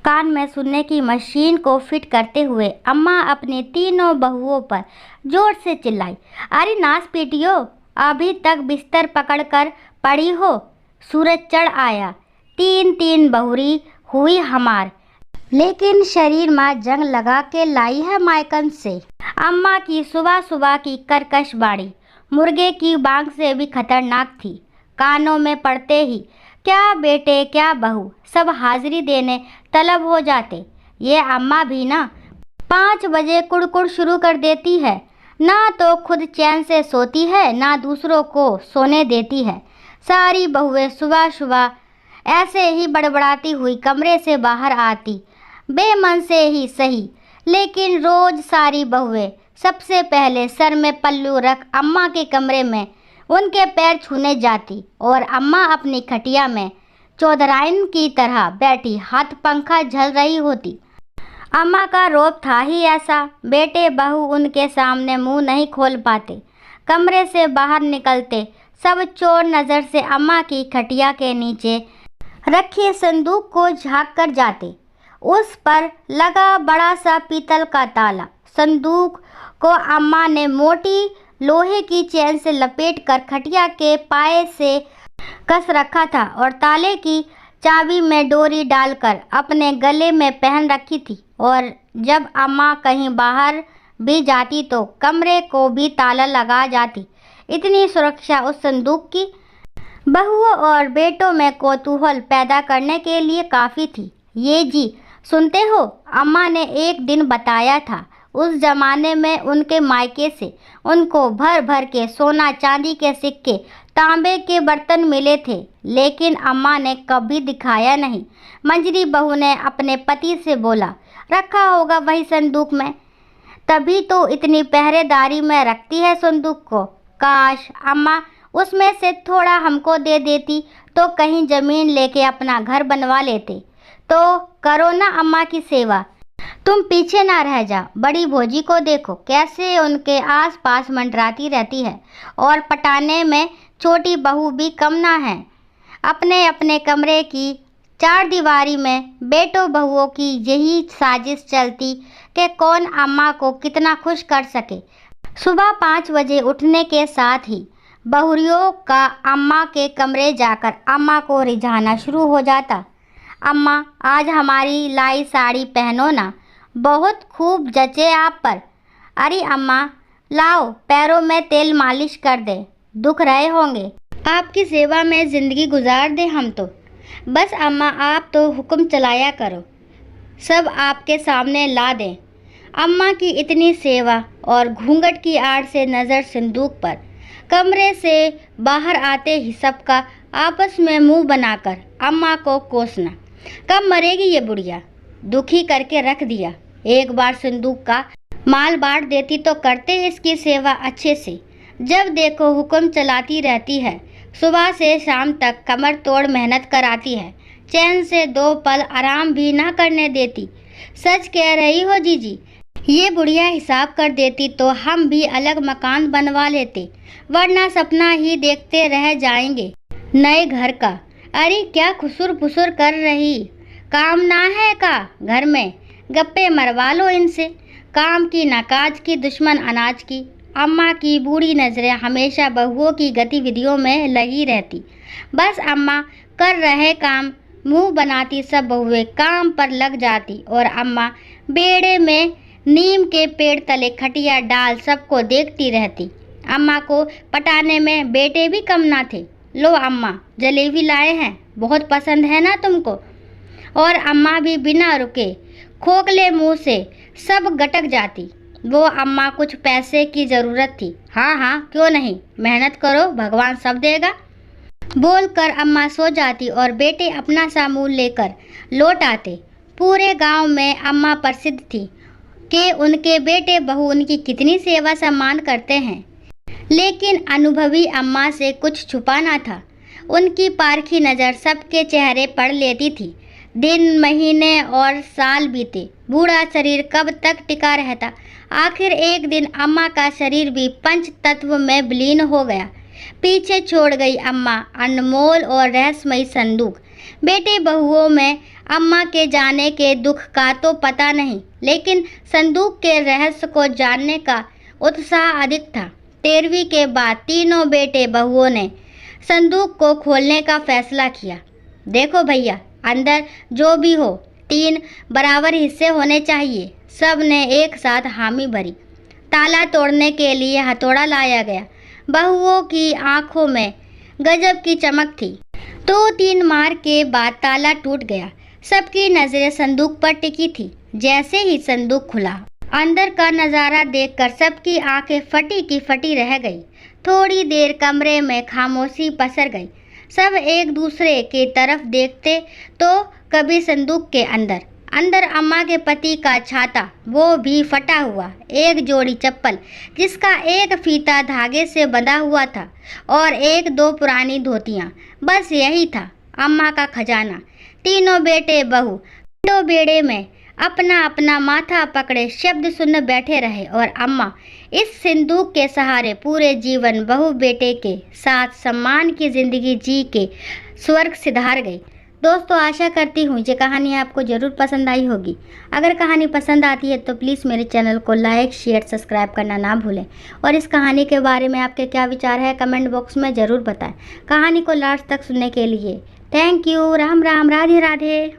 कान में सुनने की मशीन को फिट करते हुए अम्मा अपनी तीनों बहुओं पर जोर से चिल्लाई, अरे नाच पीटियो, अभी तक बिस्तर पकड़कर पड़ी हो। सूरज चढ़ आया, तीन तीन बहुरी हुई हमार, लेकिन शरीर में जंग लगा के लाई है मायकन से। अम्मा की सुबह सुबह की कर्कश बाड़ी मुर्गे की बांग से भी खतरनाक थी। कानों में पड़ते ही क्या बेटे क्या बहू सब हाजिरी देने तलब हो जाते। ये अम्मा भी ना 5 बजे कुड़कुड़ शुरू कर देती है, ना तो खुद चैन से सोती है ना दूसरों को सोने देती है। सारी बहुएं सुबह सुबह ऐसे ही बड़बड़ाती हुई कमरे से बाहर आती, बेमन से ही सही, लेकिन रोज सारी बहुएं सबसे पहले सर में पल्लू रख अम्मा के कमरे में उनके पैर छूने जाती और अम्मा अपनी खटिया में चौधराइन की तरह बैठी हाथ पंखा झल रही होती। अम्मा का रोब था ही ऐसा, बेटे बहू उनके सामने मुंह नहीं खोल पाते। कमरे से बाहर निकलते सब चोर नज़र से अम्मा की खटिया के नीचे रखे संदूक को झांक कर जाते। उस पर लगा बड़ा सा पीतल का ताला। संदूक को अम्मा ने मोटी लोहे की चैन से लपेट कर खटिया के पाए से कस रखा था और ताले की चाबी में डोरी डालकर अपने गले में पहन रखी थी। और जब अम्मा कहीं बाहर भी जाती तो कमरे को भी ताला लगा जाती। इतनी सुरक्षा उस संदूक की बहुओं और बेटों में कौतूहल पैदा करने के लिए काफ़ी थी। ये जी सुनते हो, अम्मा ने एक दिन बताया था, उस जमाने में उनके मायके से उनको भर भर के सोना चांदी के सिक्के तांबे के बर्तन मिले थे, लेकिन अम्मा ने कभी दिखाया नहीं। मंजरी बहू ने अपने पति से बोला, रखा होगा वही संदूक में, तभी तो इतनी पहरेदारी में रखती है संदूक को। काश अम्मा उसमें से थोड़ा हमको दे देती तो कहीं ज़मीन लेके अपना घर बनवा लेते। तो करो ना अम्मा की सेवा, तुम पीछे ना रह जा। बड़ी भौजी को देखो कैसे उनके आस पास मंडराती रहती है, और पटाने में छोटी बहू भी कम ना है। अपने अपने कमरे की चार दीवारी में बेटों बहुओं की यही साजिश चलती कि कौन अम्मा को कितना खुश कर सके। सुबह 5 बजे उठने के साथ ही बहुरियों का अम्मा के कमरे जाकर अम्मा को रिझाना शुरू हो जाता। अम्मा आज हमारी लाई साड़ी पहनो ना, बहुत खूब जचे आप पर। अरे अम्मा लाओ पैरों में तेल मालिश कर दे, दुख रहे होंगे। आपकी सेवा में ज़िंदगी गुजार दें हम तो। बस अम्मा आप तो हुक्म चलाया करो, सब आपके सामने ला दें। अम्मा की इतनी सेवा और घूंघट की आड़ से नज़र संदूक पर। कमरे से बाहर आते ही सबका आपस में मुंह बनाकर अम्मा को कोसना, कब मरेगी ये बुढ़िया, दुखी करके रख दिया। एक बार संदूक का माल बांट देती तो करते इसकी सेवा अच्छे से। जब देखो हुक्म चलाती रहती है, सुबह से शाम तक कमर तोड़ मेहनत कराती है, चैन से 2 पल आराम भी ना करने देती। सच कह रही हो जीजी, ये बुढ़िया हिसाब कर देती तो हम भी अलग मकान बनवा लेते, वरना सपना ही देखते रह जाएंगे नए घर का। अरे क्या खुसुर फुसुर कर रही, काम ना है का घर में, गप्पे मरवा लो इनसे। काम की ना काज की, दुश्मन अनाज की। अम्मा की बूढ़ी नज़रें हमेशा बहुओं की गतिविधियों में लगी रहती। बस अम्मा कर रहे काम मुंह बनाती, सब बहुएं काम पर लग जाती और अम्मा बेड़े में नीम के पेड़ तले खटिया डाल सबको देखती रहती। अम्मा को पटाने में बेटे भी कम ना थे। लो अम्मा जलेबी लाए हैं, बहुत पसंद है ना तुमको। और अम्मा भी बिना रुके खोखले मुंह से सब गटक जाती। वो अम्मा कुछ पैसे की ज़रूरत थी, हाँ हाँ क्यों नहीं, मेहनत करो भगवान सब देगा, बोलकर अम्मा सो जाती और बेटे अपना सा मुँह लेकर लौट आते। पूरे गांव में अम्मा प्रसिद्ध थी कि उनके बेटे बहू उनकी कितनी सेवा सम्मान करते हैं, लेकिन अनुभवी अम्मा से कुछ छुपा ना था। उनकी पारखी नज़र सबके चेहरे पढ़ लेती थी। दिन महीने और साल बीते, बूढ़ा शरीर कब तक टिका रहता। आखिर एक दिन अम्मा का शरीर भी पंच तत्व में विलीन हो गया। पीछे छोड़ गई अम्मा अनमोल और रहस्यमयी संदूक, बेटे बहुओं में अम्मा के जाने के दुख का तो पता नहीं, लेकिन संदूक के रहस्य को जानने का उत्साह अधिक था। 13वीं के बाद तीनों बेटे बहुओं ने संदूक को खोलने का फैसला किया। देखो भैया, अंदर जो भी हो 3 बराबर हिस्से होने चाहिए। सब ने एक साथ हामी भरी। ताला तोड़ने के लिए हथौड़ा लाया गया। बहुओं की आंखों में गजब की चमक थी। 2-3 मार के बाद ताला टूट गया। सबकी नजरें संदूक पर टिकी थी। जैसे ही संदूक खुला, अंदर का नज़ारा देखकर सबकी आंखें फटी की फटी रह गई। थोड़ी देर कमरे में खामोशी पसर गई। सब एक दूसरे की तरफ देखते तो कभी संदूक के अंदर अम्मा के पति का छाता, वो भी फटा हुआ, एक जोड़ी चप्पल जिसका एक फीता धागे से बंधा हुआ था और 1-2 पुरानी धोतियाँ। बस यही था अम्मा का खजाना। तीनों बेटे बहू दो बेड़े में अपना अपना माथा पकड़े शब्द सुन बैठे रहे और अम्मा इस सिंदूक के सहारे पूरे जीवन बहू बेटे के साथ सम्मान की जिंदगी जी के स्वर्ग सिधार गई। दोस्तों, आशा करती हूँ ये कहानी आपको ज़रूर पसंद आई होगी। अगर कहानी पसंद आती है तो प्लीज़ मेरे चैनल को लाइक, शेयर, सब्सक्राइब करना ना भूलें और इस कहानी के बारे में आपके क्या विचार है कमेंट बॉक्स में ज़रूर बताएं। कहानी को लास्ट तक सुनने के लिए थैंक यू। राम राम, राधे राधे।